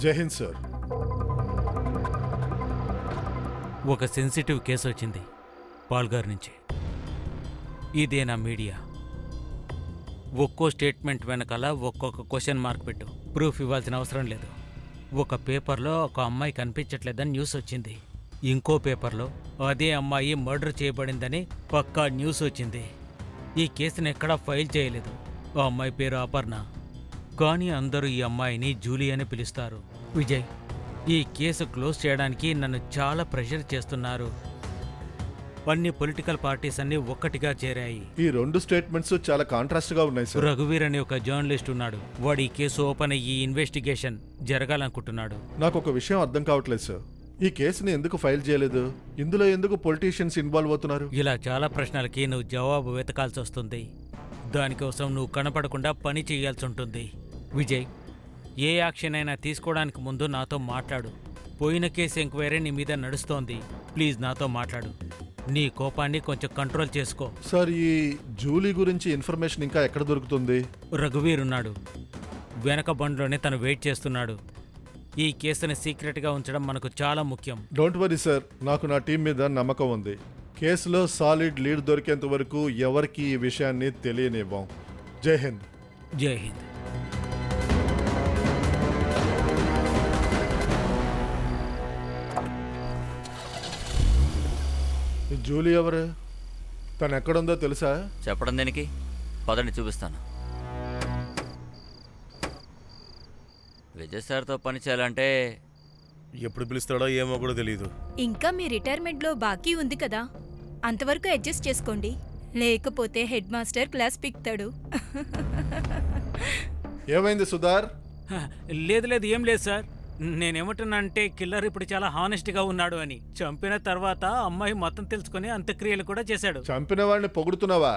జై హింద్ సార్. ఒక sensitive case వచ్చింది పాల్గార్ నుంచి. ఇదేనా మీడియా? ఒక్కో స్టేట్మెంట్ వెనకాల ఒక్కొక్క క్వశ్చన్ మార్క్ పెట్టు. ప్రూఫ్ ఇవ్వాల్సిన అవసరం లేదు. ఒక పేపర్లో ఒక అమ్మాయి కనిపించట్లేదని న్యూస్ వచ్చింది. ఇంకో పేపర్లో అదే అమ్మాయి మర్డర్ చేయబడిందని పక్కా న్యూస్ వచ్చింది. ఈ కేసును ఎక్కడా ఫైల్ చేయలేదు. ఆ అమ్మాయి పేరు అపర్ణ. కానీ అందరూ ఈ అమ్మాయిని జూలీ అని పిలుస్తారు. విజయ్, ఈ కేసు క్లోజ్ చేయడానికి నన్ను చాలా ప్రెషర్ చేస్తున్నారు. అన్ని పొలిటికల్ పార్టీస్ అన్ని ఒక్కటిగా చేరాయి. ఈ రెండు స్టేట్మెంట్స్ చాలా కాంట్రాస్ట్ గా ఉన్నాయి సార్. రఘువీర్ అనే ఒక జర్నలిస్ట్ ఉన్నాడు. వాడు ఈ కేసు ఓపెన్ అయ్యి ఇన్వెస్టిగేషన్ జరగాలనుకుంటున్నాడు. నాకు ఒక విషయం అర్థం కావట్లేదు సార్. ఈ కేసుని ఎందుకు ఫైల్ చేయలేదు? ఇందులో ఎందుకు పొలిటీషియన్స్ ఇన్వాల్వ్ అవుతున్నారు? ఇలా చాలా ప్రశ్నలకి నువ్వు జవాబు వెతకాల్సి వస్తుంది. దానికోసం నువ్వు కనపడకుండా పని చేయాల్సి ఉంటుంది. విజయ్, ఏ యాక్షన్ అయినా తీసుకోవడానికి ముందు నాతో మాట్లాడు. పోయిన కేసు ఎంక్వైరీ నీ మీద నడుస్తోంది. ప్లీజ్ నాతో మాట్లాడు. నీ కోపాన్ని కొంచెం కంట్రోల్ చేసుకో. సార్, ఈ జూలీ గురించి ఇన్ఫర్మేషన్ ఇంకా ఎక్కడ దొరుకుతుంది? రఘువీర్ ఉన్నాడు. వెనక బండ్లోనే తను వెయిట్ చేస్తున్నాడు. ఈ కేసుని సీక్రెట్గా ఉంచడం మనకు చాలా ముఖ్యం. డోంట్ వరీ సార్, నాకు నా టీం మీద నమ్మకం ఉంది. కేసులో సాలిడ్ లీడ్ దొరికేంత వరకు ఎవరికి ఈ విషయాన్ని తెలియనివ్వం. జై హింద్. జై హింద్. జూలీ ఎవరు? తను ఎక్కడుందో తెలుసా? చెప్పడం దేనికి? పదండి చూపిస్తాను. విజయ్ సార్తో పని చేయాలంటే ఎప్పుడు పిలుస్తాడో ఏమో కూడా తెలియదు. ఇంకా మీ రిటైర్మెంట్లో బాకీ ఉంది కదా, అంతవరకు అడ్జస్ట్ చేసుకోండి. లేకపోతే హెడ్ మాస్టర్ క్లాస్ పిక్తాడు. ఏమైంది సుధార్? లేదు లేదు, ఏం లేదు సార్. నేనేమంటున్నా అంటే కిల్లర్ ఇప్పుడు చాలా హానెస్ట్గా ఉన్నాడు అని. చంపిన తర్వాత అమ్మాయి మొత్తం తెలుసుకుని అంత్యక్రియలు కూడా చేశాడు. చంపిన వాడిని పొగుడుతున్నావా?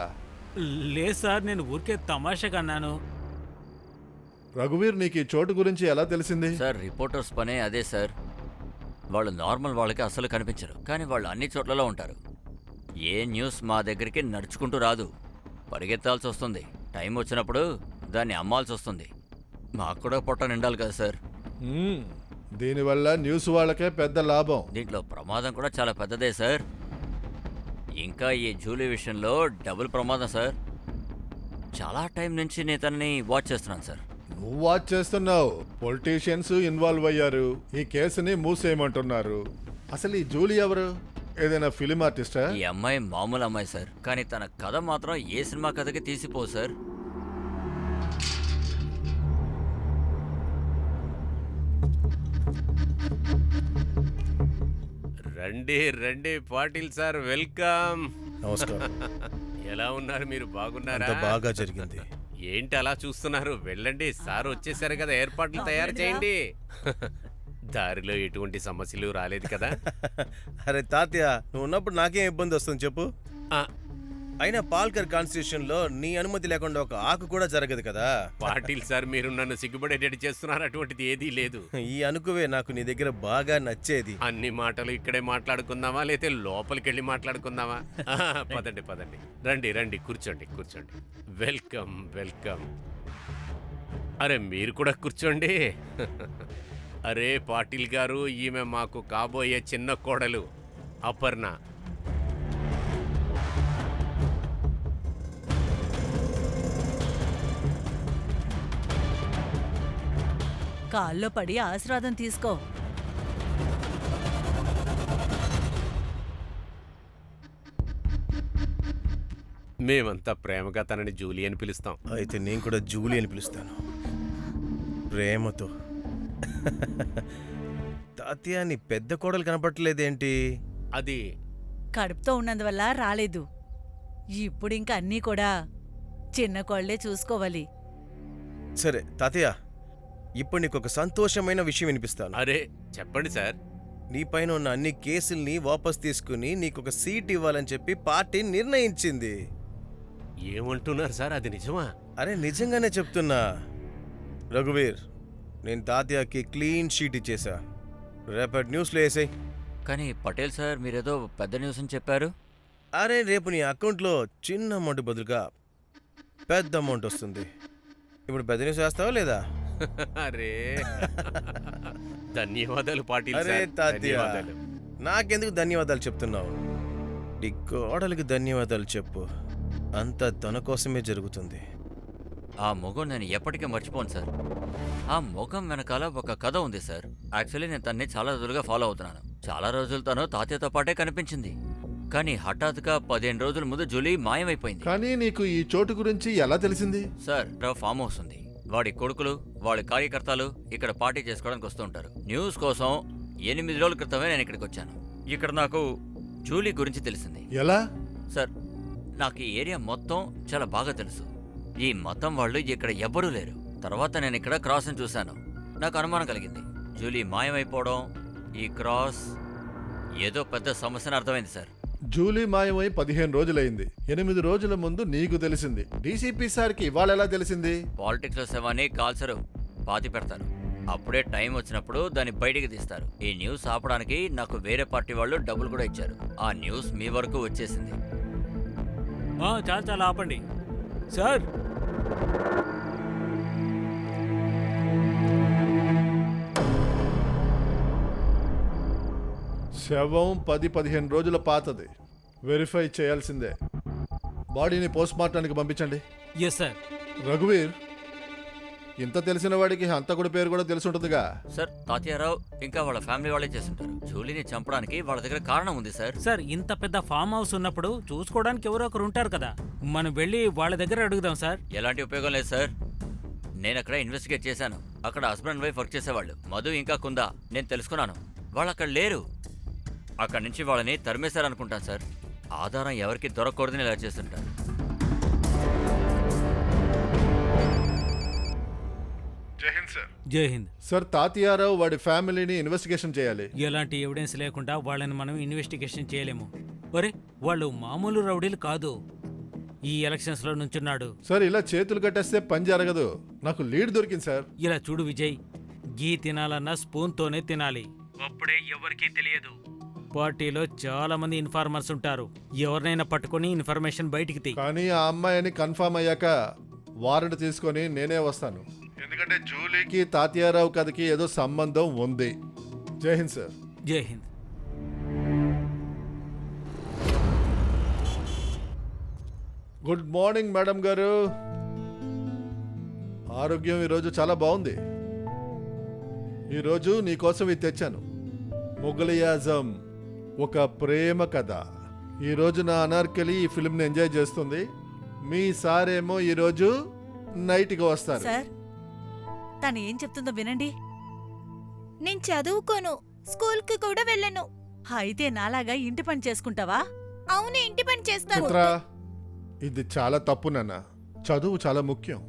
లేదు సార్, నేను ఊరికే తమాషాగా అన్నాను. రఘువీర్, నీకు ఈ చోటు గురించి ఎలా తెలిసింది? సార్, రిపోర్టర్స్ పనే అదే సార్. వాళ్ళు నార్మల్ వాళ్ళకి అసలు కనిపించరు, కానీ వాళ్ళు అన్ని చోట్లలో ఉంటారు. ఏ న్యూస్ మా దగ్గరికి నడుచుకుంటూ రాదు, పరిగెత్తాల్సి వస్తుంది. టైం వచ్చినప్పుడు దాన్ని అమ్మాల్సి వస్తుంది. మాకు కూడా పొట్ట నిండాలి కదా సార్. దీనివల్ల న్యూస్ వాళ్ళకే పెద్ద లాభం. దీంట్లో ప్రమాదం కూడా చాలా పెద్దదే సార్. ఇంకా ఈ జూలీ విషయంలో డబుల్ ప్రమాదం సార్. చాలా టైం నుంచి నేను తనని వాచ్ చేస్తున్నాను సార్. నువ్వు వాచ్ చేస్తున్నావు, పొలిటీషియన్స్ ఇన్వాల్వ్ అయ్యారు. ఈ కేసుని మూసేయమంటున్నారు. అసలు ఈ జూలీ ఎవరు? ఏదైనా ఫిలిం ఆర్టిస్టా? ఈ అమ్మాయి మామూలు అమ్మాయి సార్, కానీ తన కథ మాత్రం ఏ సినిమా కథకి తీసిపోవు సార్. రండి రండి పాటిల్ సార్, వెల్కమ్. నమస్కారం. ఎలా ఉన్నారు మీరు? బాగున్నారా? బాగా జరిగింది. ఏంటి అలా చూస్తున్నారు? వెళ్ళండి, సార్ వచ్చేసారు కదా, ఏర్పాట్లు తయారు చేయండి. దారిలో ఎటువంటి సమస్యలు రాలేదు కదా? అరే తాతయ్య, నువ్వు ఉన్నప్పుడు నాకేం ఇబ్బంది వస్తుంది చెప్పు. అయినా పాల్కర్ కాన్స్టిట్యూషన్ లో నీ అనుమతి లేకుండా ఒక ఆకు కూడా జరగదు కదా. పాటిల్ సార్, మీరు నన్ను సిగ్గుపడేటట్టు చేస్తున్నారు. అటువంటిది ఏదీ లేదు. ఈ అనుకువే నాకు నీ దగ్గర బాగా నచ్చేది. అన్ని మాటలు ఇక్కడే మాట్లాడుకుందామా, లేతే లోపలికి వెళ్ళి మాట్లాడుకుందామా? పదండి పదండి, రండి రండి, కూర్చోండి కూర్చోండి. Welcome welcome. అరే మీరు కూడా కూర్చోండి. అరే పాటిల్ గారు, ఈమె మాకు కాబోయే చిన్న కోడలు అపర్ణ. కాల్లో పడి ఆశీర్వాదం తీసుకో. మేమంతా ప్రేమగా తనని జూలీ అని పిలుస్తాం. అయితే నేను కూడా జూలీ అని పిలుస్తాను, ప్రేమతో. తాతయ్య, నీ పెద్ద కోడలు కనపడలేదేంటి? అది కడుపుతో ఉన్నందువల్ల రాలేదు. ఇప్పుడు ఇంక అన్నీ కూడా చిన్న కోళ్లే చూసుకోవాలి. సరే తాతయ్య, ఇప్పుడు నీకు ఒక సంతోషమైన విషయం వినిపిస్తాను. అరే చెప్పండి సార్. నీ పైన ఉన్న అన్ని కేసుల్ని వాపస్ తీసుకుని నీకు ఒక సీట్ ఇవ్వాలని చెప్పి పార్టీ నిర్ణయించింది. ఏమంటున్నారు సార్? అది నిజమా? అరే నిజంగానే చెప్తున్నా రఘువీర్, నేను తాతయ్యకి క్లీన్ షీట్ ఇచ్చేసా. రేపటి న్యూస్లో వేసాయి. కానీ పటేల్ సార్, మీరేదో పెద్ద న్యూస్ అని చెప్పారు. అరే రేపు నీ అకౌంట్లో చిన్న అమౌంట్ బదులుగా పెద్ద అమౌంట్ వస్తుంది. ఇప్పుడు పెద్ద న్యూస్ వేస్తావా లేదా? అరే ధన్యవాదాలు పాటిల్ అరే సార్, తాతయ్య ధన్యవాదాలు. నాకెందుకు ధన్యవాదాలు చెప్తున్నావు? నీ కోడలికి ధన్యవాదాలు చెప్పు. అంతా తన కోసమే జరుగుతుంది. ఆ మొగం నేను ఎప్పటికీ మర్చిపోను సార్. ఆ మొగం వెనకాల ఒక కథ ఉంది సార్. యాక్చువల్లీ నేను తన్ని చాలా రోజులుగా ఫాలో అవుతున్నాను. చాలా రోజులు తను తాతయ్యతో పాటే కనిపించింది. కానీ హఠాత్తుగా 15 రోజుల ముందు జూలీ మాయమైపోయింది. కానీ నీకు ఈ చోటు గురించి ఎలా తెలిసింది? సార్ ఫామ్ హౌస్ ఉంది. వాడి కొడుకులు వాళ్ళ కార్యకర్తలు ఇక్కడ పార్టీ చేసుకోవడానికి వస్తూ ఉంటారు. న్యూస్ కోసం 8 రోజుల క్రితమే నేను ఇక్కడికి వచ్చాను. ఇక్కడ నాకు జూలీ గురించి తెలిసింది. ఎలా? సార్ నాకు ఈ ఏరియా మొత్తం చాలా బాగా తెలుసు. ఈ మతం వాళ్ళు ఇక్కడ ఎవ్వరూ లేరు. తర్వాత నేను ఇక్కడ క్రాస్ని చూశాను. నాకు అనుమానం కలిగింది. జూలీ మాయమైపోవడం, ఈ క్రాస్ ఏదో పెద్ద సమస్యని అర్థమైంది సార్. జూలీ మాయమై 15 రోజులైంది. 8 రోజుల ముందు నీకు తెలిసింది. డీసీపీ సార్కి ఇవాళ ఎలా తెలిసింది? పాలిటిక్స్లో శవాన్ని కాల్చరు, పాతి పెడతారు. అప్పుడే టైం వచ్చినప్పుడు దాన్ని బయటికి తీస్తారు. ఈ న్యూస్ ఆపడానికి నాకు వేరే పార్టీ వాళ్ళు డబ్బులు కూడా ఇచ్చారు. ఆ న్యూస్ మీ వరకు వచ్చేసింది. చాలా చాలా ఆపండి సార్. శవం 10-15 రోజుల పాతది. వెరిఫై చేయాల్సిందే. బాడీని పోస్ట్ మార్టానికి పంపించండి. Yes sir. రఘువీర్, ఇంత తెలిసిన వాడికి హంతకుడి పేరు కూడా తెలిసి ఉంటుందిగా. సార్ తాతయ్యరావు ఇంకా వాళ్ళ ఫ్యామిలీ వాళ్ళే చేస్తుంటారు. జూలీని చంపడానికి వాళ్ళ దగ్గర కారణం ఉంది సార్. సార్ ఇంత పెద్ద ఫామ్ హౌస్ ఉన్నప్పుడు చూసుకోవడానికి ఎవరో ఒకరు ఉంటారు కదా, మనం వెళ్ళి వాళ్ళ దగ్గర అడుగుదాం సార్. ఎలాంటి ఉపయోగం లేదు సార్. నేను అక్కడ ఇన్వెస్టిగేట్ చేశాను. అక్కడ హస్బెండ్ అండ్ వైఫ్ వర్క్ చేసేవాళ్ళు, మధు ఇంకా కుందా. నేను తెలుసుకున్నాను, వాళ్ళు అక్కడ లేరు. అక్కడి నుంచి వాళ్ళని తరిమేశారనుకుంటాను సార్. ఆధారం ఎవరికి దొరకకూడదని ఇలా చేస్తుంటారు. జై హింద్. సార్, తాతియారావు వాడి ఫ్యామిలీని ఇన్వెస్టిగేషన్ చేయాలి. ఎలాంటి ఎవిడెన్స్ లేకుండా వాళ్ళని మనం ఇన్వెస్టిగేషన్ చేయలేము. ఒరే వాళ్ళు మామూలు రౌడీలు కాదు, ఈ ఎలక్షన్స్ లో నుంచున్నాడు. సార్, ఇలా చేతులు కట్టేస్తే పని జరగదు. నాకు లీడ్ దొరికింది సార్. ఇలా చూడు విజయ్, గీ తినాలన్నా స్పూన్తోనే తినాలి. అప్పుడే ఎవరికీ తెలియదు. పార్టీలో చాలా మంది ఇన్ఫార్మర్స్ ఉంటారు. ఎవరినైనా పట్టుకొని ఇన్ఫర్మేషన్ బయటికి తీ. కానీ ఆ అమ్మాయిని కన్ఫర్మ్ అయ్యాక వారెంట్ తీసుకొని నేనే వస్తాను. ఎందుకంటే జూలీకి తాతియారావు కథకి ఏదో సంబంధం ఉంది. జై హింద్ సార్. జై హింద్. గుడ్ మార్నింగ్ మేడం గారు. ఆరోగ్యం ఈరోజు చాలా బాగుంది. ఈరోజు నీకోసం ఇది తెచ్చాను. మొఘలియాజం, ఒక ప్రేమ కథ. ఈరోజు నా అనార్కలి ఈ ఫిల్మ్ని ఎంజాయ్ చేస్తుంది. మీ సారేమో ఈరోజు నైట్కి వస్తారు. సార్ తను ఏం చెప్తుందో వినండి. నేను చదువుకోను, స్కూల్కి కూడా వెళ్ళను. అయితే నాలాగా ఇంటి పని చేసుకుంటావా? అవును, ఇంటి పని చేస్తాను. చిత్రా, ఇది చాలా తప్పు నాన్న. చదువు చాలా ముఖ్యం.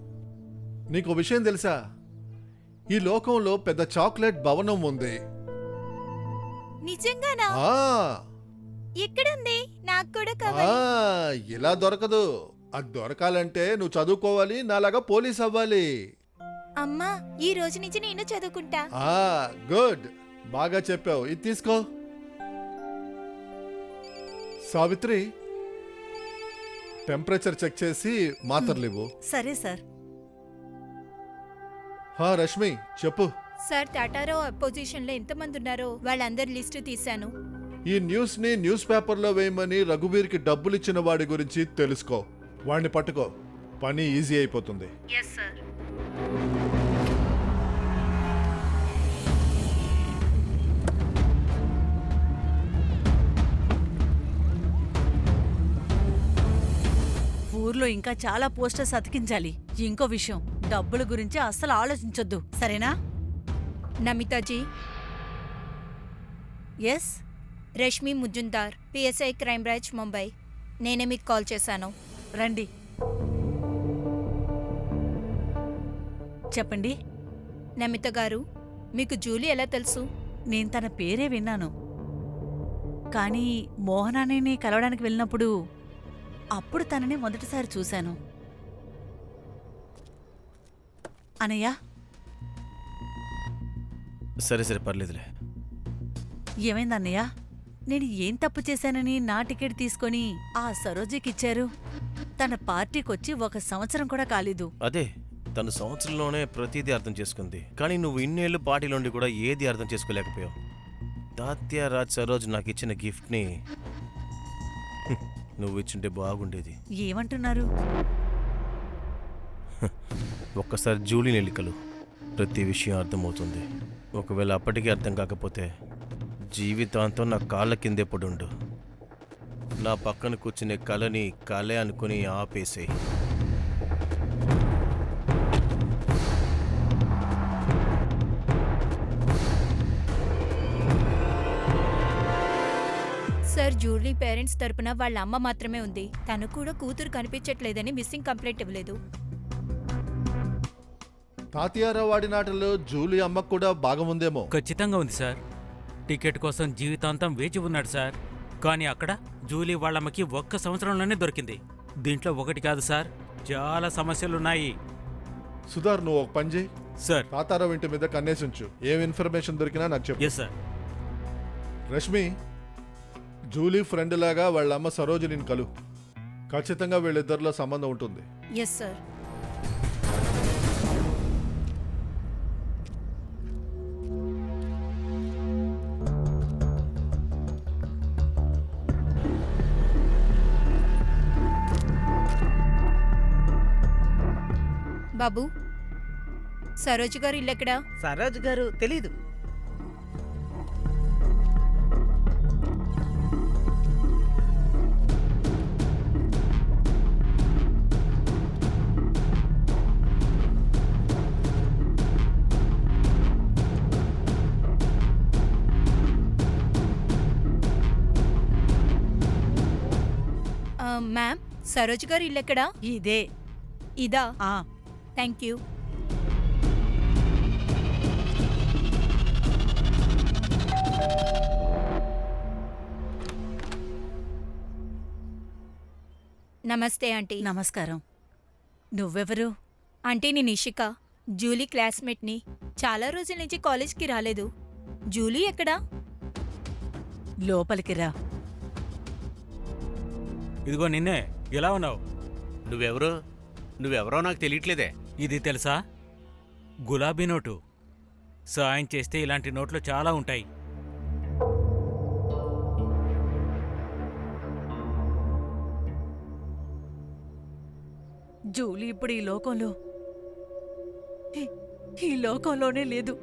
నీకు విషయం తెలుసా? ఈ లోకంలో పెద్ద చాక్లెట్ భవనం ఉంది. నిజంగానా? ఆ ఎక్కడుంది? నాకు కూడా ఆ, కావాలి. ఇలా దొరకదు. అది దొరకాలంటే నువ్వు చదువుకోవాలి, నాలాగా పోలీస్ అవ్వాలి. అమ్మా, ఈ రోజు నుంచి నేను చదువుకుంటా. ఆ గుడ్, బాగా చెప్పావు. ఇది తీసుకో. సావిత్రి, టెంపరేచర్ చెక్ చేసి మాత్రలు ఇవ్వు. సరే సార్. రష్మి చెప్పు. సార్, టాటారావు అపోజిషన్ లో ఎంతమంది ఉన్నారో వాళ్ళందరి లిస్టు తీశాను. ఈ న్యూస్ ని న్యూస్ పేపర్లో వేయమని రఘువీర్కి డబ్బులు ఇచ్చిన వాడి గురించి తెలుసుకో. వాడిని పట్టుకో, పని ఈజీ అయిపోతుంది. ఊర్లో ఇంకా చాలా పోస్టర్స్ అతికించాలి. ఇంకో విషయం, డబ్బుల గురించి అస్సలు ఆలోచించొద్దు, సరేనా? Namita ji, yes. Rashmi Majumdar, PSI crime branch, Mumbai. నేనే మీకు కాల్ చేశాను. రండి. చెప్పండి. నమిత గారు, మీకు జూలీ ఎలా తెలుసు? నేను తన పేరే విన్నాను, కానీ మోహనాని కలవడానికి వెళ్ళినప్పుడు అప్పుడు తనని మొదటిసారి చూశాను. అనయ్య, సరే సరే పర్లేదులే. ఏమైంది అన్నయ్య? నేను ఏం తప్పు చేశానని నా టికెట్ తీసుకొని ఆ సరోజికి ఇచ్చారు? తన పార్టీకొచ్చి 1 సంవత్సరం కూడా కాలేదు. అదే తను సంవత్సరంలోనే ప్రతిదీ అర్థం చేసుకుంది, కానీ నువ్వు ఇన్నేళ్ళు పార్టీలోండి కూడా ఏది అర్థం చేసుకోలేకపోయావు. తాత్య రాజ్ సరోజ్ నాకు ఇచ్చిన గిఫ్ట్ని నువ్వు ఇచ్చింటే బాగుండేది. ఏమంటున్నారు? ఒక్కసారి జూలీని ఎలికలు, ప్రతి విషయం అర్థమవుతుంది. ఒకవేళ అప్పటికీ అర్థం కాకపోతే జీవితాంతం నా కాళ్ళ కిందే పడుండు. నా పక్కన కూర్చునే కళని కళే అనుకుని ఆపేసేయి. సార్, జూలీ పేరెంట్స్ తరపున వాళ్ళ అమ్మ మాత్రమే ఉంది. తను కూడా కూతురు కనిపించట్లేదని మిస్సింగ్ కంప్లైంట్ ఇవ్వలేదు. తాతయ్యారావు వాడి నాటలో జూలీ అమ్మకు కూడా భాగం ఉందేమో. ఖచ్చితంగా ఉంది సార్. టికెట్ కోసం జీవితాంతం వేచి ఉన్నాడు సార్. కానీ అక్కడ జూలీ వాళ్ళమ్మకి 1 సంవత్సరంలోనే దొరికింది. దీంట్లో ఒకటి కాదు సార్, చాలా సమస్యలున్నాయి. సుధార్, నువ్వు ఒక పని చేయి. సార్. తాతారావు ఇంటి మీద కన్నేసి ఉంచు. ఏం ఇన్ఫర్మేషన్ దొరికినా నాకు చెప్పు. Yes sir. Rashmi, Julie friend లాగా వాళ్ళ అమ్మ సరోజిని కలు. ఖచ్చితంగా వీళ్ళిద్దరిలో సంబంధం ఉంటుంది. Yes sir. బాబు, సరోజ్ గారు ఇల్లు ఎక్కడా? సరోజ్ గారు తెలీదు. మ్యామ్, సరోజ్ గారు ఇల్లు ఎక్కడా? ఇదే. ఇదా? ఆ థ్యాంక్ యూ. నమస్తే ఆంటీ. నమస్కారం. నువ్వెవరు? ఆంటీ, నేను ఇషిక, జూలీ క్లాస్మేట్ని. చాలా రోజుల నుంచి కాలేజ్కి రాలేదు. జూలీ ఎక్కడా? లోపలికి రా. ఇదిగో నిన్నే. ఎలా ఉన్నావు? నువ్వెవరో నాకు తెలియట్లేదే. ఇది తెలుసా? గులాబీ నోటు. సాయం చేస్తే ఇలాంటి నోట్లు చాలా ఉంటాయి. జూలీ ఇప్పుడు ఈ లోకంలోనే లేదు.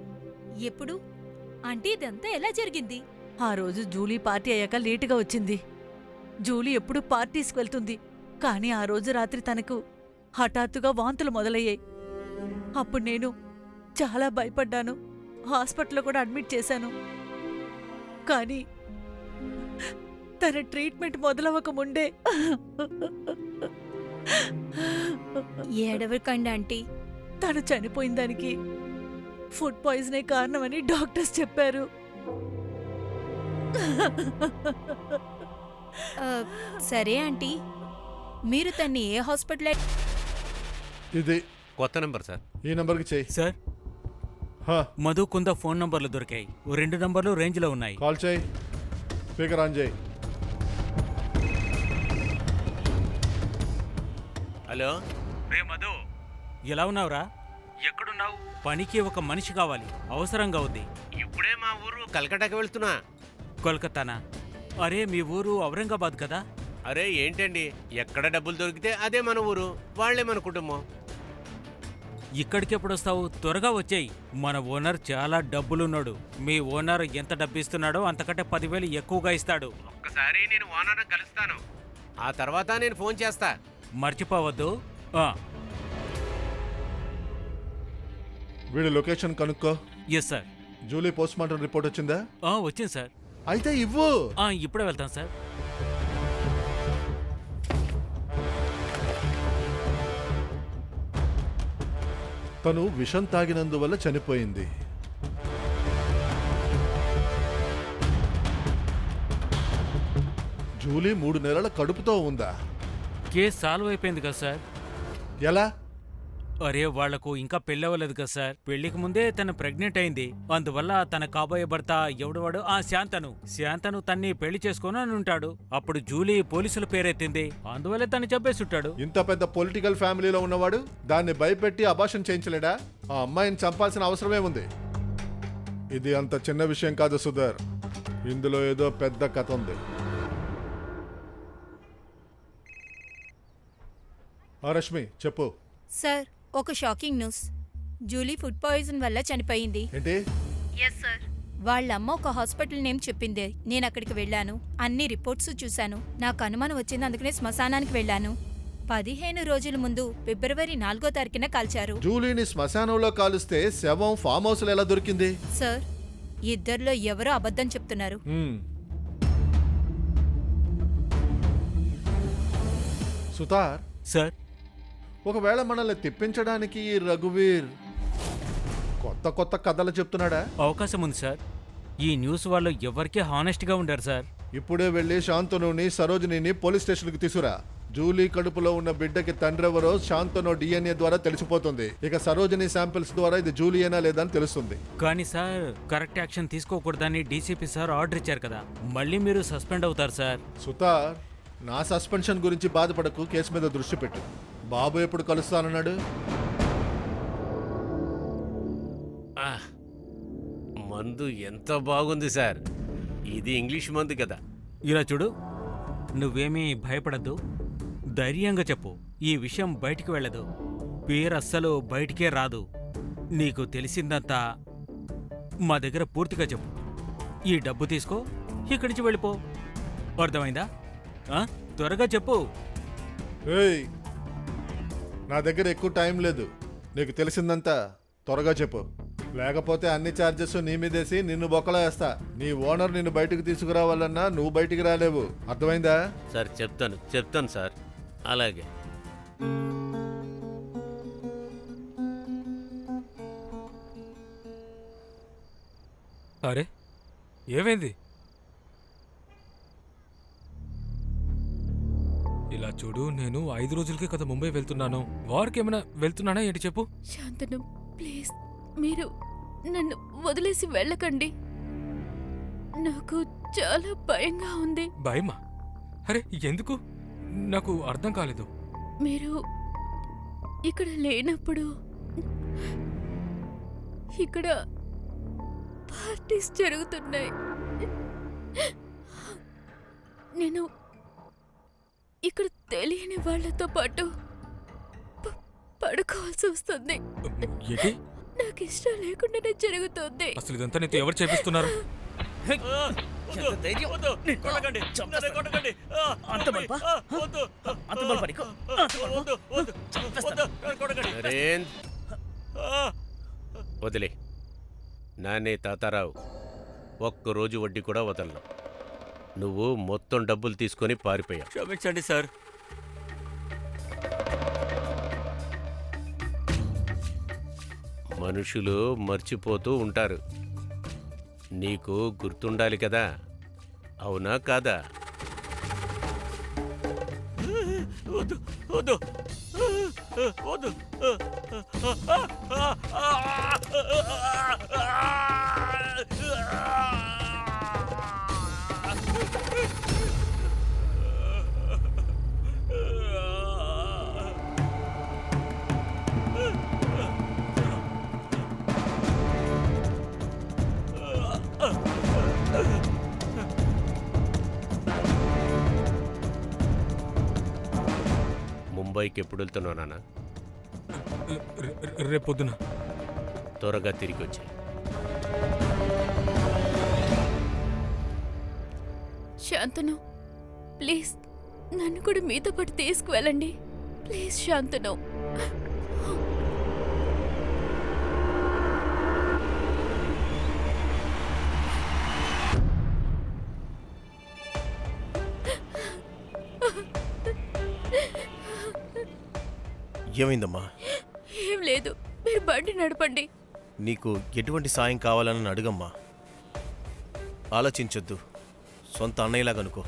ఎప్పుడు? ఆంటీ, ఇదంతా ఎలా జరిగింది? ఆ రోజు జూలీ పార్టీ అయ్యాక లేటుగా వచ్చింది. జూలీ ఎప్పుడూ పార్టీస్కి వెళ్తుంది, కానీ ఆ రోజు రాత్రి తనకు హఠాత్తుగా వాంతులు మొదలయ్యాయి. అప్పుడు నేను చాలా భయపడ్డాను. హాస్పిటల్లో కూడా అడ్మిట్ చేశాను. కానీ తన ట్రీట్మెంట్ మొదలవ్వక ముందే ఏడవకండి ఆంటీ. తను చనిపోయిన దానికి ఫుడ్ పాయిజనే కారణమని డాక్టర్స్ చెప్పారు. సరే ఆంటీ, మీరు తన్ని ఏ హాస్పిటల్? ఇది కొత్త నెంబర్ సార్. ఈ నంబర్కి చేయి. సార్, హా, మధు కుంద ఫోన్ నంబర్లు దొరికాయి. 2 నంబర్లు రేంజ్లో ఉన్నాయి. కాల్ చేయి. స్పీకర్ ఆన్ చేయి. హలో. రే మధు, ఎలా ఉన్నావురా? ఎక్కడున్నావు? పనికి ఒక మనిషి కావాలి, అవసరంగా ఉంది. ఇప్పుడే మా ఊరు కలకటాకి వెళ్తున్నా. కోల్కతానా? అరే, మీ ఊరు ఔరంగాబాద్ కదా? అరే ఏంటండి, ఎక్కడ డబ్బులు దొరికితే అదే మన ఊరు, వాళ్లే మన కుటుంబం. ఇక్కడికెప్పుడు వస్తావు? త్వరగా వచ్చేయి. మన ఓనర్ చాలా డబ్బులున్నాడు. మీ ఓనర్ ఎంత డబ్బిస్తున్నాడో అంతకంటే 10,000 ఎక్కువగా ఇస్తాడు. ఒక్కసారి నేను ఓనర్ని కలుస్తాను, ఆ తర్వాత నేను ఫోన్ చేస్తా. మర్చిపోవద్దు. వీడి లొకేషన్ కనుక్కో. Yes sir. Julie post mortem report వచ్చిందా? వచ్చింది సార్. అయితే ఇవ్వు. ఇప్పుడే వెళ్తాను సార్. తను విషం తాగినందువల్ల చనిపోయింది. జూలీ 3 నెలల కడుపుతో ఉందా? కేసు సాల్వ్ అయిపోయింది కదా సార్. ఎలా? అరే వాళ్లకు ఇంకా పెళ్ళవలేదు కదా సార్. పెళ్లికి ముందే తను ప్రెగ్నెంట్ అయింది. అందువల్ల తన కాబోయే భర్త ఎవడవాడు శాంతను తన్ని పెళ్లి చేసుకొని అని ఉంటాడు. అప్పుడు జూలీ పోలీసుల పేరెత్తింది, అందువల్ల తను చంపేసుంటాడు. ఇంత పెద్ద పొలిటికల్ ఫ్యామిలీలో ఉన్నవాడు దాన్ని భయపెట్టి అబార్షన్ చేయించలేడా? ఆ అమ్మాయిని చంపాల్సిన అవసరమేముంది? ఇది అంత చిన్న విషయం కాదు సుధర్, ఇందులో ఏదో పెద్ద కథ ఉంది. రష్మి చెప్పు. సార్, ఒక shocking news. Julie food poison వల్ల చనిపోయింది. ఏంటి? వాళ్ళమ్మ ఒక హాస్పిటల్ నేమ్ చెప్పింది. నేను అక్కడికి వెళ్ళాను, అన్ని రిపోర్ట్స్ చూశాను. నాకు అనుమానం వచ్చింది, అందుకనే శ్మశానానికి వెళ్ళాను. 15 రోజుల ముందు ఫిబ్రవరి 4వ తారీఖున కాల్చారు. జూలీని శ్మశానంలో కాలుస్తే శవం ఫామ్ హౌస్ లో ఎలా దొరికింది? సార్, ఇద్దరిలో ఎవరో అబద్ధం చెప్తున్నారు. సుతార్ సార్, ఒకవేళ మనల్ని తిప్పించడానికి ఈ రఘువీర్ కొత్త కొత్త కథలు చెప్తున్నాడా? అవకాశం ఉంది సార్. ఈ న్యూస్ వాళ్ళు ఎవరికీ హానెస్ట్ గా ఉండరు సార్. ఇప్పుడే వెళ్ళి శాంతనుని సరోజినిని పోలీస్ స్టేషన్కి తీసుకురా. జూలీ కడుపులో ఉన్న బిడ్డకి తండ్రెవరో శాంతను DNA ద్వారా తెలిసిపోతుంది. ఇక సరోజిని శాంపిల్స్ ద్వారా ఇది జూలియేనా లేదా అని తెలుస్తుంది. కానీ సార్, కరెక్ట్ యాక్షన్ తీసుకోకూడదని డీసీపీ సార్ ఆర్డర్ ఇచ్చారు కదా, మళ్ళీ మీరు సస్పెండ్ అవుతారు సార్. సుతార్, నా సస్పెన్షన్ గురించి బాధపడకు, కేసు మీద దృష్టి పెట్టు. బాబు ఎప్పుడు కలుస్తానన్నాడు? మందు ఎంత బాగుంది సార్. ఇది ఇంగ్లీష్ మందు కదా. ఇలా చూడు, నువ్వేమీ భయపడద్దు, ధైర్యంగా చెప్పు. ఈ విషయం బయటికి వెళ్ళదు, పేరు అస్సలు బయటికే రాదు. నీకు తెలిసిందంతా మా దగ్గర పూర్తిగా చెప్పు. ఈ డబ్బు తీసుకో, ఇక్కడి నుంచి వెళ్ళిపో. అర్థమైందా? త్వరగా చెప్పు. ఏయ్, నా దగ్గర ఎక్కువ టైం లేదు. నీకు తెలిసిందంతా త్వరగా చెప్పు, లేకపోతే అన్ని ఛార్జెస్ నీ మీదేసి నిన్ను బొక్కలా వేస్తా. నీ ఓనర్ నిన్ను బయటకు తీసుకురావాలన్నా నువ్వు బయటికి రాలేవు. అర్థమైందా? సార్ చెప్తాను సార్. అలాగే. అరే, ఏమైంది? ఇలా చూడు, నేను 5 రోజులకే కదా ముంబై వెళ్తున్నాను. వారికి ఏమైనా వెళ్తున్నానా ఏంటి చెప్పు. శాంతను, ప్లీజ్ మీరు నన్ను వదిలేసి వెళ్ళకండి. నాకు చాలా భయంగా ఉంది. భయమా? అరే ఎందుకు? నాకు అర్థం కాలేదు. మీరు ఇక్కడ లేనప్పుడు ఇక్కడ పార్టీస్ జరుగుతున్నాయి. నేను ఇక్కడ తెలియని వాళ్ళతో పాటు పడుకోవాల్సి వస్తుంది. ఏంటి? నాకు ఇష్టం లేకుండానే జరుగుతుంది. అసలు ఇదంతా నీతో ఎవరు చేపిస్తున్నారు? వదిలే. నానే తాతారావు, ఒక్కరోజు వడ్డీ కూడా వదలను. నువ్వు మొత్తం డబ్బులు తీసుకొని పారిపోయావు. క్షమించండి సార్. మనుషులు మర్చిపోతూ ఉంటారు. నీకు గుర్తుండాలి కదా, అవునా కాదా? వద్దు వద్దు వద్దు. ముంబైకి ఎప్పుడు వెళ్తున్నావు నాన్న? రేపొద్దున. త్వరగా తిరిగి వచ్చాయి. శాంతను, ప్లీజ్ నన్ను కూడా మీతో పాటు తీసుకువెళ్ళండి. ప్లీజ్ శాంతను. ఏమైందమ్మా? ఏం లేదు, మీరు బండి నడపండి. నీకు ఎటువంటి సాయం కావాలని అడుగమ్మా. ఆలోచించొద్దు, సొంత అన్నయ్యలాగా అనుకో.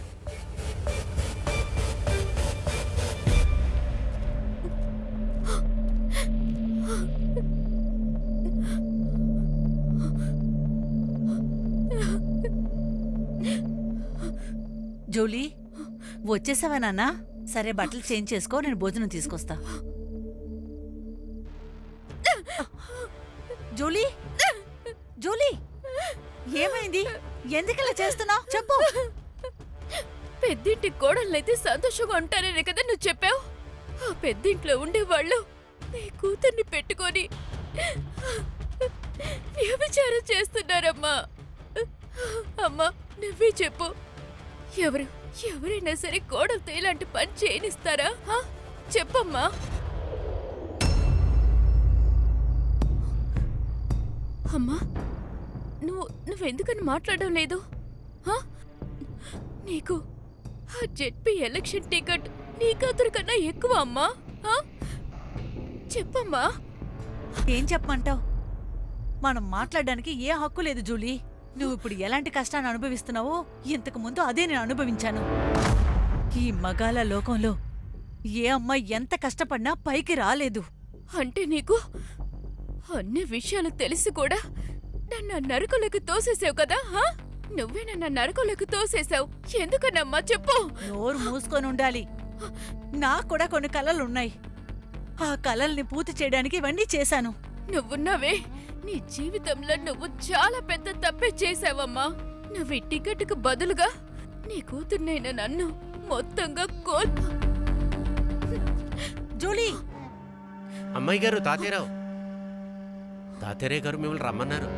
జూలీ వచ్చేసావా నాన్నా? సరే బట్టలు చేంజ్ చేసుకో, నేను భోజనం తీసుకొస్తా. జూలీ జూలీ ఏమైంది? ఎందుకలా చేస్తున్నావు చెప్పు. పెద్దింటి కోడళ్ళైతే సంతోషంగా ఉంటాననే కదా నువ్వు చెప్పావు. ఆ పెద్దింట్లో ఉండేవాళ్ళు నీ కూతుర్ని పెట్టుకొని వ్యభిచారం చేస్తున్నారమ్మా. అమ్మా నువ్వే చెప్పు, ఎవరైనా సరే కోడలతో ఇలాంటి పని చేయనిస్తారా? చెప్పమ్మా. అమ్మా నువ్వెందుకని మాట్లాడడం లేదు? నీకు ఆ జెడ్పీ ఎలక్షన్ టికెట్ నీ కూతురు కన్నా ఎక్కువ అమ్మా. చెప్పమ్మా. ఏం చెప్పమంటావు? మనం మాట్లాడడానికి ఏ హక్కు లేదు జూలీ. నువ్వు ఇప్పుడు ఎలాంటి కష్టాన్ని అనుభవిస్తున్నావో ఇంతకు ముందు అదే నేను అనుభవించాను. ఈ మగాల లోకంలో ఏ అమ్మాయి ఎంత కష్టపడినా పైకి రాలేదు. అంటే నీకు అన్ని విషయాలు తెలిసి కూడా నన్ను నరకలోకి తోసేసావు కదా? నువ్వే నన్ను నరకలోకి తోసేసావు. ఎందుకనమ్మా చెప్పు. నోరు మూసుకొని ఉండాలి. నాకు కూడా కొన్ని కలలున్నాయి. ఆ కలల్ని పూర్తి చేయడానికి ఇవన్నీ చేశాను. నువ్వున్నావే, నీ జీవితంలో నువ్వు చాలా పెద్ద తప్పే చేశావమ్మా. నువ్వు ఈ టికెట్కు బదులుగా నీ కూతుర్నైనా నన్ను మొత్తంగా జూలీ. అమ్మాయి గారు, తాతయ్యరావు, తాతయ్య గారు మిమ్మల్ని రమ్మన్నారు.